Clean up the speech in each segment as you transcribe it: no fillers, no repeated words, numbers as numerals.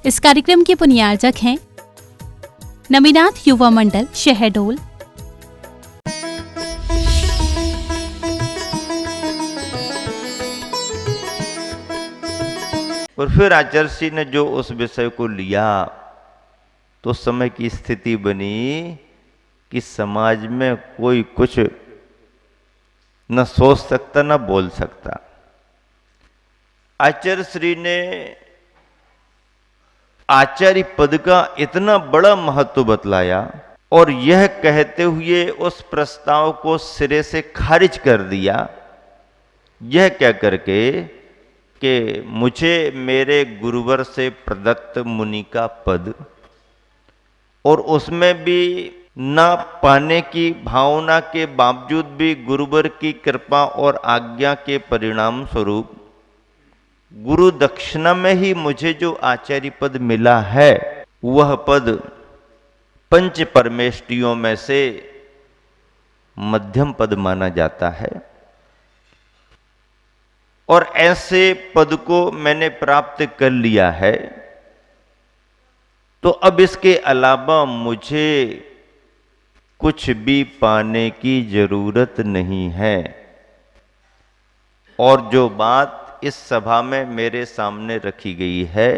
इस कार्यक्रम के पुण्यार्जक हैं नमिनाथ युवा मंडल शहडोल। और फिर आचार्य श्री ने जो उस विषय को लिया तो समय की स्थिति बनी कि समाज में कोई कुछ न सोच सकता न बोल सकता। आचार्य श्री ने आचार्य पद का इतना बड़ा महत्व बतलाया और यह कहते हुए उस प्रस्ताव को सिरे से खारिज कर दिया, यह कह करके कि मुझे मेरे गुरुवर से प्रदत्त मुनि का पद और उसमें भी ना पाने की भावना के बावजूद भी गुरुवर की कृपा और आज्ञा के परिणाम स्वरूप गुरु दक्षिणा में ही मुझे जो आचार्य पद मिला है वह पद पंच परमेष्टियों में से मध्यम पद माना जाता है और ऐसे पद को मैंने प्राप्त कर लिया है। तो अब इसके अलावा मुझे कुछ भी पाने की जरूरत नहीं है और जो बात इस सभा में मेरे सामने रखी गई है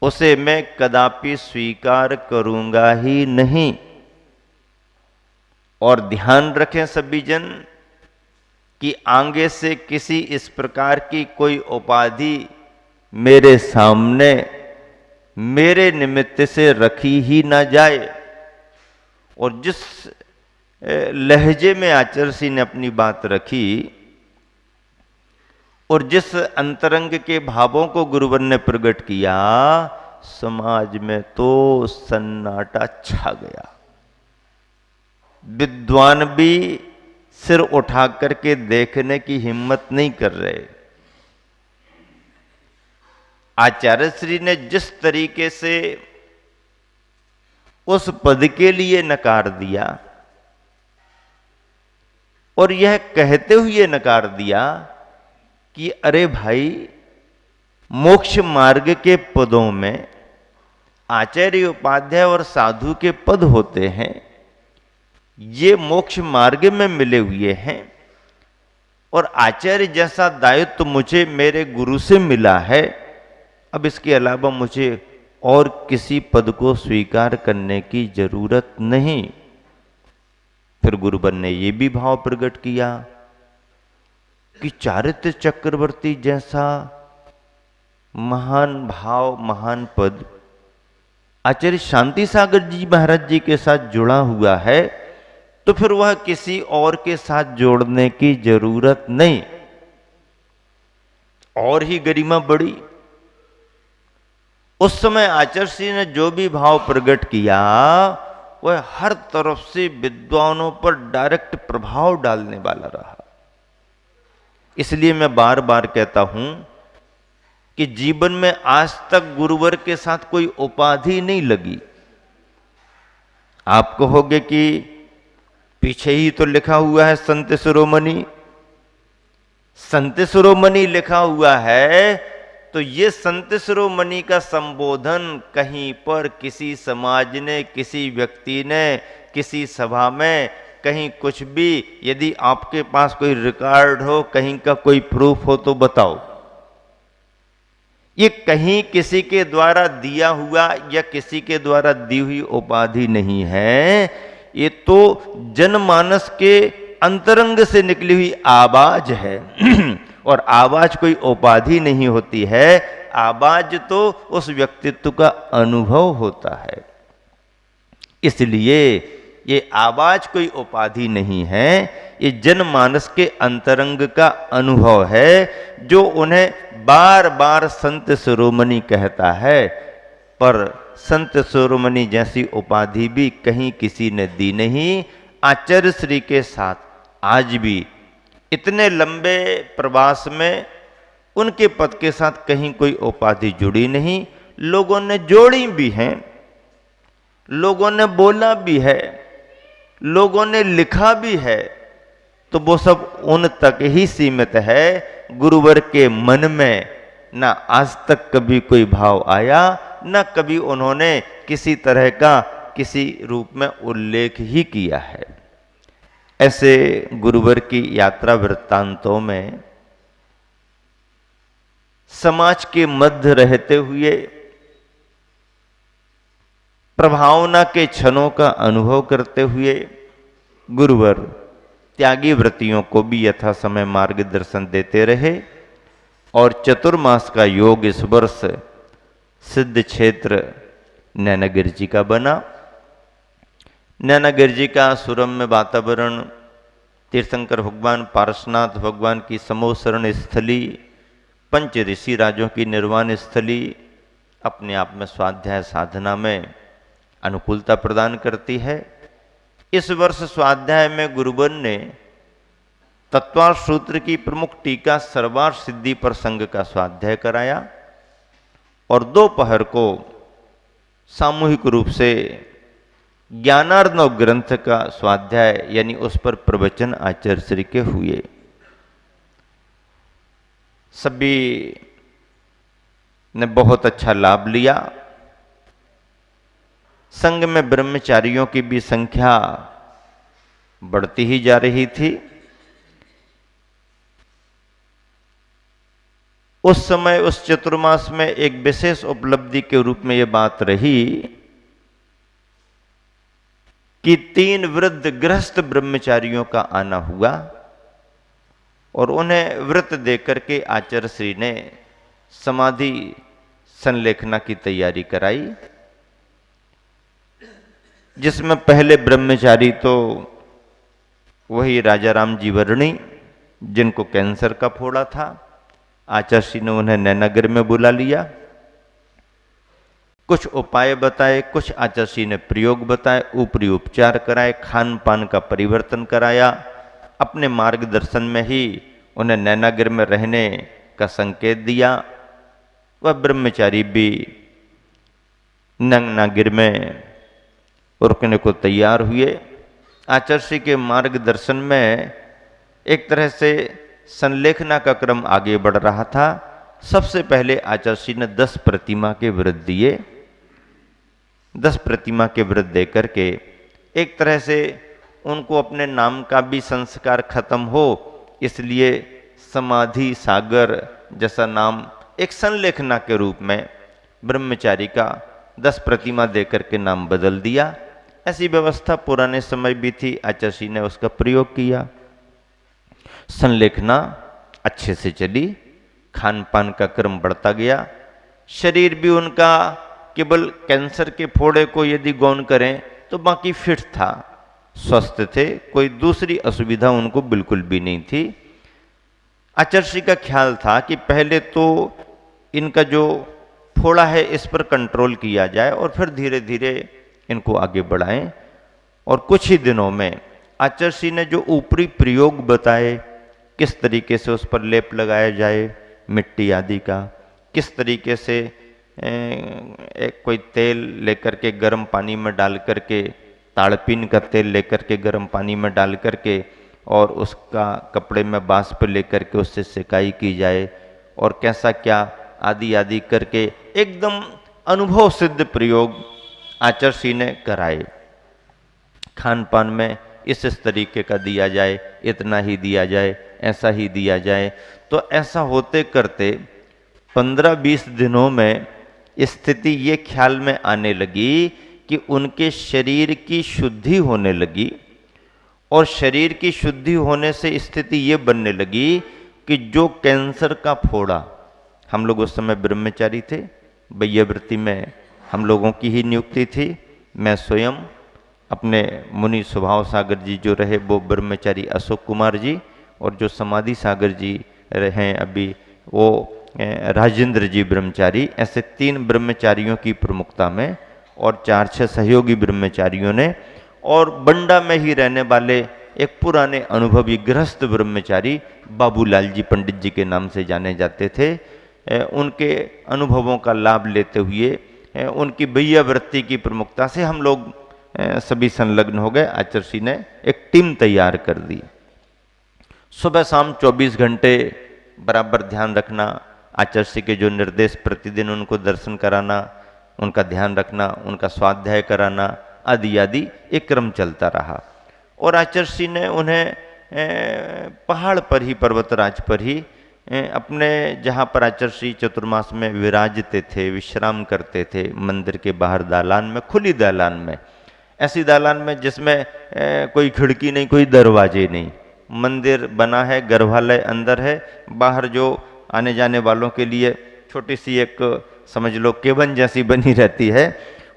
उसे मैं कदापि स्वीकार करूंगा ही नहीं। और ध्यान रखें सभी जन कि आगे से किसी इस प्रकार की कोई उपाधि मेरे सामने मेरे निमित्त से रखी ही ना जाए। और जिस लहजे में आचार्य श्री ने अपनी बात रखी और जिस अंतरंग के भावों को गुरुवर ने प्रकट किया, समाज में तो सन्नाटा छा गया। विद्वान भी सिर उठा करके देखने की हिम्मत नहीं कर रहे। आचार्य श्री ने जिस तरीके से उस पद के लिए नकार दिया और यह कहते हुए नकार दिया कि अरे भाई, मोक्ष मार्ग के पदों में आचार्य उपाध्याय और साधु के पद होते हैं, ये मोक्ष मार्ग में मिले हुए हैं और आचार्य जैसा दायित्व मुझे मेरे गुरु से मिला है। अब इसके अलावा मुझे और किसी पद को स्वीकार करने की जरूरत नहीं। फिर गुरुवर ने यह भी भाव प्रकट किया कि चारित्र चक्रवर्ती जैसा महान भाव, महान पद आचार्य शांति सागर जी महाराज जी के साथ जुड़ा हुआ है, तो फिर वह किसी और के साथ जोड़ने की जरूरत नहीं। और ही गरिमा बढ़ी। उस समय आचार्य श्री ने जो भी भाव प्रकट किया वह हर तरफ से विद्वानों पर डायरेक्ट प्रभाव डालने वाला रहा। इसलिए मैं बार बार कहता हूं कि जीवन में आज तक गुरुवर के साथ कोई उपाधि नहीं लगी। आप कहोगे कि पीछे ही तो लिखा हुआ है संत शिरोमणि, संत शिरोमणि लिखा हुआ है, तो ये संत शिरोमणि का संबोधन कहीं पर किसी समाज ने, किसी व्यक्ति ने, किसी सभा में, कहीं कुछ भी, यदि आपके पास कोई रिकॉर्ड हो, कहीं का कोई प्रूफ हो तो बताओ। ये कहीं किसी के द्वारा दिया हुआ या किसी के द्वारा दी हुई उपाधि नहीं है, ये तो जनमानस के अंतरंग से निकली हुई आवाज है। और आवाज कोई उपाधि नहीं होती है, आवाज तो उस व्यक्तित्व का अनुभव होता है। इसलिए ये आवाज कोई उपाधि नहीं है, ये जनमानस के अंतरंग का अनुभव है जो उन्हें बार बार संत शिरोमणि कहता है। पर संत शिरोमणि जैसी उपाधि भी कहीं किसी ने दी नहीं। आचार्य श्री के साथ आज भी इतने लंबे प्रवास में उनके पद के साथ कहीं कोई उपाधि जुड़ी नहीं। लोगों ने जोड़ी भी हैं, लोगों ने बोला भी है, लोगों ने लिखा भी है, तो वो सब उन तक ही सीमित है। गुरुवर के मन में ना आज तक कभी कोई भाव आया, ना कभी उन्होंने किसी तरह का किसी रूप में उल्लेख ही किया है। ऐसे गुरुवर की यात्रा वृत्तांतों में समाज के मध्य रहते हुए प्रभावना के क्षणों का अनुभव करते हुए गुरुवर त्यागी व्रतियों को भी यथा समय मार्गदर्शन देते रहे और चतुर्मास का योग इस वर्ष सिद्ध क्षेत्र नैनागिर जी का बना। नैनागिर जी का सुरम्य वातावरण, तीर्थंकर भगवान पारसनाथ भगवान की समोसरण स्थली, पंच ऋषि राजों की निर्वाण स्थली अपने आप में स्वाध्याय साधना में अनुकूलता प्रदान करती है। इस वर्ष स्वाध्याय में गुरुवर ने तत्वार्थ सूत्र की प्रमुख टीका सर्वार्थ सिद्धि प्रसंग का स्वाध्याय कराया और दोपहर को सामूहिक रूप से ज्ञानार्णव ग्रंथ का स्वाध्याय यानी उस पर प्रवचन आचार्य श्री के हुए। सभी ने बहुत अच्छा लाभ लिया। संघ में ब्रह्मचारियों की भी संख्या बढ़ती ही जा रही थी। उस समय उस चतुर्मास में एक विशेष उपलब्धि के रूप में यह बात रही कि 3 वृद्ध गृहस्थ ब्रह्मचारियों का आना हुआ और उन्हें व्रत देकर के आचार्य श्री ने समाधि संलेखना की तैयारी कराई, जिसमें पहले ब्रह्मचारी तो वही राजा राम जी वर्णी जिनको कैंसर का फोड़ा था। आचार्य श्री ने उन्हें नैनागिर में बुला लिया, कुछ उपाय बताए, कुछ आचार्य श्री ने प्रयोग बताए, ऊपरी उपचार कराए, खान पान का परिवर्तन कराया। अपने मार्गदर्शन में ही उन्हें नैनागिर में रहने का संकेत दिया। वह ब्रह्मचारी भी नैनागिर में रुकने को तैयार हुए। आचार्य श्री के मार्गदर्शन में एक तरह से संलेखना का क्रम आगे बढ़ रहा था। सबसे पहले आचार्य श्री ने 10 प्रतिमा के व्रत दिए। 10 प्रतिमा के व्रत दे करके एक तरह से उनको अपने नाम का भी संस्कार खत्म हो, इसलिए समाधि सागर जैसा नाम एक संलेखना के रूप में ब्रह्मचारी का 10 प्रतिमा देकर के नाम बदल दिया। ऐसी व्यवस्था पुराने समय भी थी, आचार्य श्री ने उसका प्रयोग किया। संलेखना अच्छे से चली, खान पान का क्रम बढ़ता गया। शरीर भी उनका केवल कैंसर के फोड़े को यदि गौण करें तो बाकी फिट था, स्वस्थ थे, कोई दूसरी असुविधा उनको बिल्कुल भी नहीं थी। आचार्य श्री का ख्याल था कि पहले तो इनका जो फोड़ा है इस पर कंट्रोल किया जाए और फिर धीरे धीरे इनको आगे बढ़ाएं। और कुछ ही दिनों में आचार्य श्री ने जो ऊपरी प्रयोग बताए, किस तरीके से उस पर लेप लगाया जाए मिट्टी आदि का, किस तरीके से एक कोई तेल लेकर के गर्म पानी में डाल करके, ताड़पीन का तेल लेकर के गर्म पानी में डाल करके और उसका कपड़े में बाष्प लेकर के उससे सिकाई की जाए और कैसा क्या आदि आदि करके एकदम अनुभव सिद्ध प्रयोग आचार्य श्री ने कराए। खान पान में इस तरीके का दिया जाए, इतना ही दिया जाए, ऐसा ही दिया जाए। तो ऐसा होते करते 15-20 दिनों में स्थिति ये ख्याल में आने लगी कि उनके शरीर की शुद्धि होने लगी और शरीर की शुद्धि होने से स्थिति ये बनने लगी कि जो कैंसर का फोड़ा, हम लोग उस समय ब्रह्मचारी थे, वैयावृत्ति में हम लोगों की ही नियुक्ति थी। मैं स्वयं, अपने मुनि स्वभाव सागर जी जो रहे वो ब्रह्मचारी अशोक कुमार जी, और जो समाधि सागर जी रहे अभी वो राजेंद्र जी ब्रह्मचारी, ऐसे 3 ब्रह्मचारियों की प्रमुखता में और 4-6 सहयोगी ब्रह्मचारियों ने, और बंडा में ही रहने वाले एक पुराने अनुभवी गृहस्थ ब्रह्मचारी बाबूलाल जी पंडित जी के नाम से जाने जाते थे, उनके अनुभवों का लाभ लेते हुए उनकी वैयावृत्ति की प्रमुखता से हम लोग सभी संलग्न हो गए। आचार्य श्री ने एक टीम तैयार कर दी। सुबह शाम 24 घंटे बराबर ध्यान रखना, आचार्य के जो निर्देश, प्रतिदिन उनको दर्शन कराना, उनका ध्यान रखना, उनका स्वाध्याय कराना आदि आदि एक क्रम चलता रहा। और आचार्य ने उन्हें पहाड़ पर ही, पर्वतराज पर ही अपने जहाँ पर आचार्य चतुर्मास में विराजते थे, विश्राम करते थे, मंदिर के बाहर दालान में, खुली दालान में, ऐसी दालान में जिसमें कोई खिड़की नहीं, कोई दरवाजे नहीं, मंदिर बना है, गर्भालय अंदर है, बाहर जो आने जाने वालों के लिए छोटी सी एक समझ लो केबन जैसी बनी रहती है,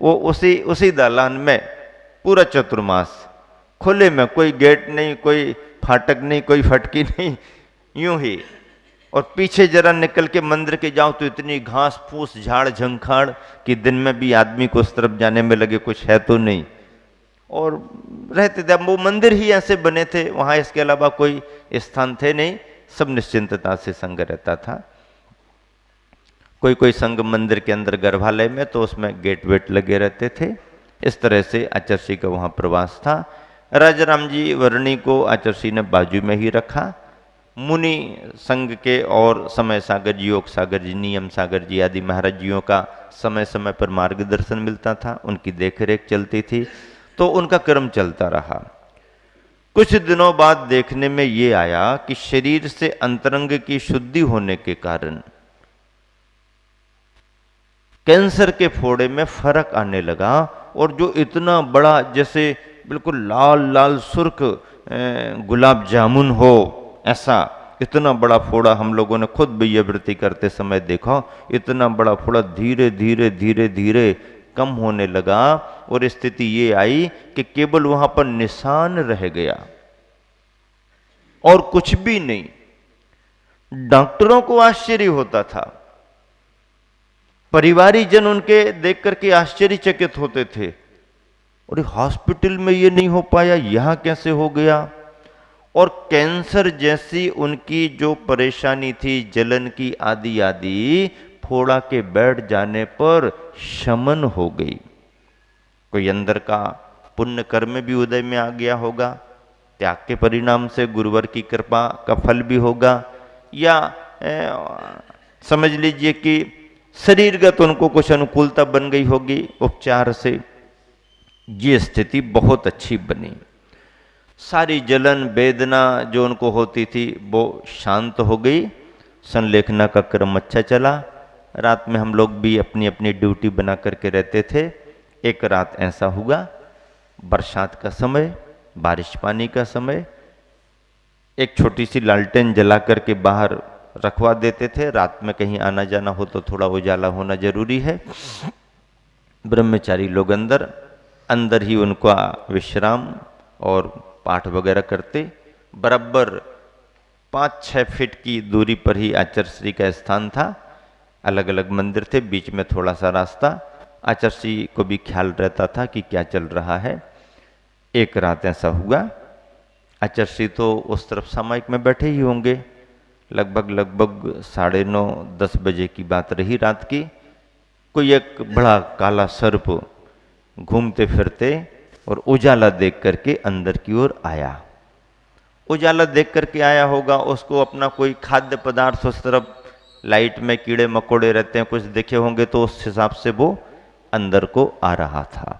वो उसी दालान में पूरा चतुर्मास खुले में, कोई गेट नहीं, कोई फाटक नहीं, कोई फटकी नहीं, यूं ही। और पीछे जरा निकल के मंदिर के जाओ तो इतनी घास फूस, झाड़ झंखाड़ कि दिन में भी आदमी को उस तरफ जाने में लगे कुछ है तो नहीं। और रहते थे, वो मंदिर ही ऐसे बने थे, वहां इसके अलावा कोई स्थान थे नहीं, सब निश्चिंतता से संग रहता था। कोई कोई संग मंदिर के अंदर गर्भालय में, तो उसमें गेट वेट लगे रहते थे। इस तरह से आचार्य का वहां प्रवास था। राजा राम जी वर्णी को आचार्य ने बाजू में ही रखा। मुनि संघ के और समय सागर जी, योग सागर जी, नियम सागर जी आदि महाराज जियों का समय समय पर मार्गदर्शन मिलता था, उनकी देखरेख चलती थी, तो उनका क्रम चलता रहा। कुछ दिनों बाद देखने में ये आया कि शरीर से अंतरंग की शुद्धि होने के कारण कैंसर के फोड़े में फर्क आने लगा। और जो इतना बड़ा, जैसे बिल्कुल लाल लाल सुर्ख गुलाब जामुन हो, ऐसा इतना बड़ा फोड़ा हम लोगों ने खुद बियवृत्ति करते समय देखा। इतना बड़ा फोड़ा धीरे धीरे धीरे धीरे कम होने लगा और स्थिति ये आई कि केवल वहां पर निशान रह गया और कुछ भी नहीं। डॉक्टरों को आश्चर्य होता था, परिवारी जन उनके देख करके आश्चर्यचकित होते थे, और हॉस्पिटल में ये नहीं हो पाया, यहां कैसे हो गया। और कैंसर जैसी उनकी जो परेशानी थी, जलन की आदि आदि, फोड़ा के बैठ जाने पर शमन हो गई। कोई अंदर का पुण्य कर्म भी उदय में आ गया होगा, त्याग के परिणाम से गुरुवर की कृपा का फल भी होगा, या समझ लीजिए कि शरीरगत उनको कुछ अनुकूलता बन गई होगी उपचार से। ये स्थिति बहुत अच्छी बनी। सारी जलन वेदना जो उनको होती थी वो शांत हो गई। संलेखना का क्रम अच्छा चला। रात में हम लोग भी अपनी अपनी ड्यूटी बना करके रहते थे। एक रात ऐसा हुआ, बरसात का समय, बारिश पानी का समय, एक छोटी सी लालटेन जला करके बाहर रखवा देते थे। रात में कहीं आना जाना हो तो थोड़ा उजाला होना जरूरी है। ब्रह्मचारी लोग अंदर अंदर ही उनका विश्राम और पाठ वगैरह करते। बराबर 5-6 फीट की दूरी पर ही आचार्य श्री का स्थान था। अलग अलग मंदिर थे, बीच में थोड़ा सा रास्ता। आचार्य श्री को भी ख्याल रहता था कि क्या चल रहा है। एक रात ऐसा हुआ, आचार्य श्री तो उस तरफ सामायिक में बैठे ही होंगे। लगभग 9:30-10 बजे की बात रही रात की। कोई एक बड़ा काला सर्प घूमते फिरते और उजाला देख करके अंदर की ओर आया। उजाला देख करके आया होगा, उसको अपना कोई खाद्य पदार्थ, उस तरफ लाइट में कीड़े मकोड़े रहते हैं, कुछ देखे होंगे, तो उस हिसाब से वो अंदर को आ रहा था।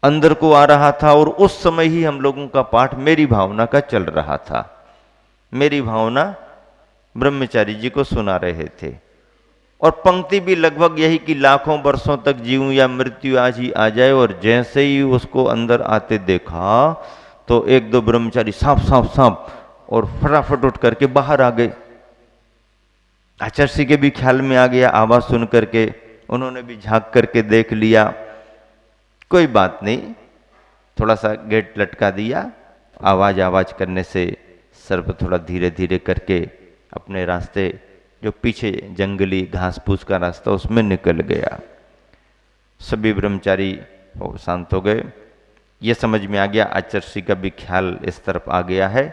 अंदर को आ रहा था और उस समय ही हम लोगों का पाठ मेरी भावना का चल रहा था। मेरी भावना ब्रह्मचारी जी को सुना रहे थे और पंक्ति भी लगभग यही कि लाखों वर्षों तक जीऊं या मृत्यु आज ही आ जाए। और जैसे ही उसको अंदर आते देखा तो 1-2 ब्रह्मचारी सांप सांप सांप और फटाफट उठ करके बाहर आ गए। आचार्य के भी ख्याल में आ गया, आवाज सुन करके उन्होंने भी झांक करके देख लिया। कोई बात नहीं, थोड़ा सा गेट लटका दिया। आवाज करने से सर्प थोड़ा धीरे धीरे करके अपने रास्ते, जो पीछे जंगली घास फूस का रास्ता, उसमें निकल गया। सभी ब्रह्मचारी शांत हो गए। ये समझ में आ गया आचार्य का भी ख्याल इस तरफ आ गया है।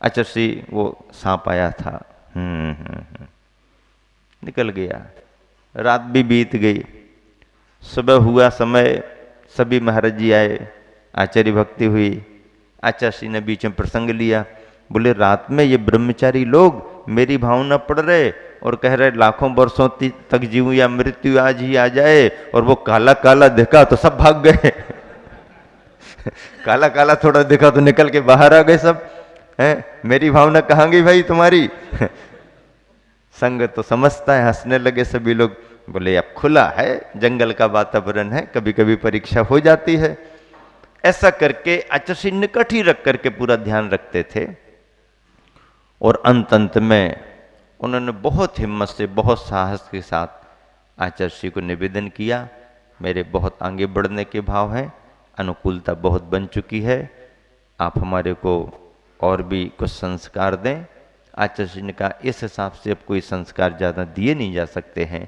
आचार्य वो सांप आया था, निकल गया। रात भी बीत गई। सुबह हुआ समय, सभी महाराज जी आए, आचार्य भक्ति हुई। आचार्य ने बीच में प्रसंग लिया, बोले रात में ये ब्रह्मचारी लोग मेरी भावना पढ़ रहे और कह रहे लाखों वर्षों तक जीऊं या मृत्यु आज ही आ जाए, और वो काला काला देखा तो सब भाग गए। काला काला थोड़ा देखा तो निकल के बाहर आ गए सब। हैं, मेरी भावना कहाँ गई भाई तुम्हारी? संग तो समझता है, हंसने लगे सभी लोग। बोले अब खुला है, जंगल का वातावरण है, कभी कभी परीक्षा हो जाती है। ऐसा करके आचर्षि निकट ही रख करके पूरा ध्यान रखते थे। और अंत में उन्होंने बहुत हिम्मत से, बहुत साहस के साथ आचर्षि को निवेदन किया, मेरे बहुत आगे बढ़ने के भाव हैं, अनुकूलता बहुत बन चुकी है, आप हमारे को और भी कुछ संस्कार दें। आचर्षि ने कहा इस हिसाब से अब कोई संस्कार ज़्यादा दिए नहीं जा सकते हैं,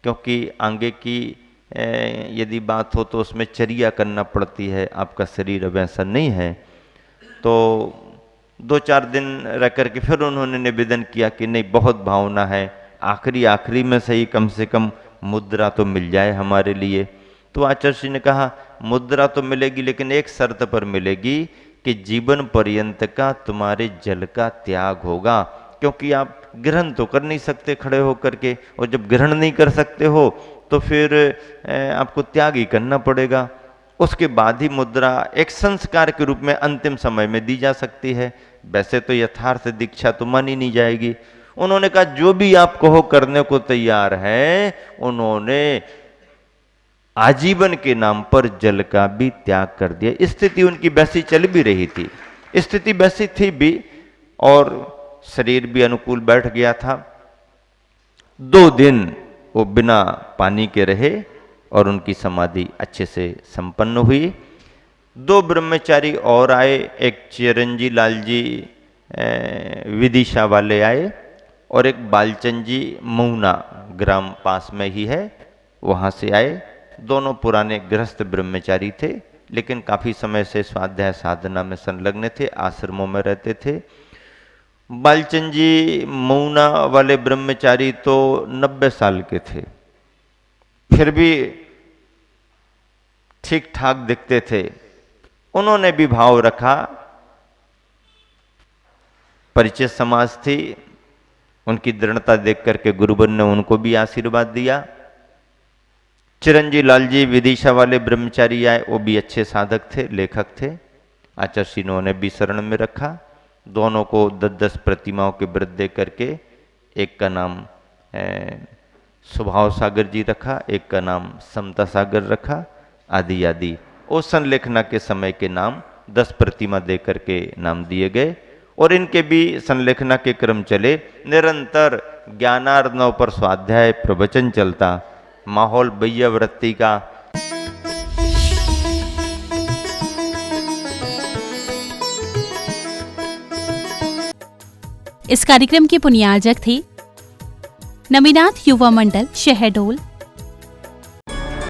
क्योंकि आगे की यदि बात हो तो उसमें चर्या करना पड़ती है, आपका शरीर अब ऐसा नहीं है। तो 2-4 दिन रह करके फिर उन्होंने निवेदन किया कि नहीं, बहुत भावना है, आखिरी में सही कम से कम मुद्रा तो मिल जाए हमारे लिए। तो आचर्षि ने कहा मुद्रा तो मिलेगी, लेकिन एक शर्त पर मिलेगी कि जीवन पर्यंत का तुम्हारे जल का त्याग होगा, क्योंकि आप ग्रहण तो कर नहीं सकते खड़े होकर के, और जब ग्रहण नहीं कर सकते हो तो फिर आपको त्याग ही करना पड़ेगा। उसके बाद ही मुद्रा एक संस्कार के रूप में अंतिम समय में दी जा सकती है, वैसे तो यथार्थ दीक्षा तो मानी नहीं जाएगी। उन्होंने कहा जो भी आप कहो करने को तैयार है। उन्होंने आजीवन के नाम पर जल का भी त्याग कर दिया। स्थिति उनकी वैसी चल भी रही थी, स्थिति वैसी थी भी, और शरीर भी अनुकूल बैठ गया था। 2 दिन वो बिना पानी के रहे और उनकी समाधि अच्छे से संपन्न हुई। 2 ब्रह्मचारी और आए, एक चिरंजी लाल जी विदिशा वाले आए, और एक बालचंद जी मऊना ग्राम पास में ही है वहाँ से आए। दोनों पुराने गृहस्थ ब्रह्मचारी थे, लेकिन काफ़ी समय से स्वाध्याय साधना में संलग्न थे, आश्रमों में रहते थे। बालचंद जी मऊना वाले ब्रह्मचारी तो 90 साल के थे, फिर भी ठीक ठाक दिखते थे। उन्होंने भी भाव रखा, परिचय समाज थी, उनकी दृढ़ता देख करके गुरुवर ने उनको भी आशीर्वाद दिया। चिरंजी लाल जी विदिशा वाले ब्रह्मचारी आए, वो भी अच्छे साधक थे, लेखक थे। आचार्य ने उन्हें भी शरण में रखा। दोनों को 10-10 प्रतिमाओं के व्रत दे करके, एक का नाम स्वभाव सागर जी रखा, एक का नाम समता सागर रखा, आदि आदि। उस संलेखना के समय के नाम 10 प्रतिमा दे करके नाम दिए गए, और इनके भी संलेखना के क्रम चले। निरंतर ज्ञानार्णव पर स्वाध्याय प्रवचन चलता, माहौल वैयावृत्ति का। इस कार्यक्रम के पुण्यार्जक थे नमिनाथ युवा मंडल, शहडोल,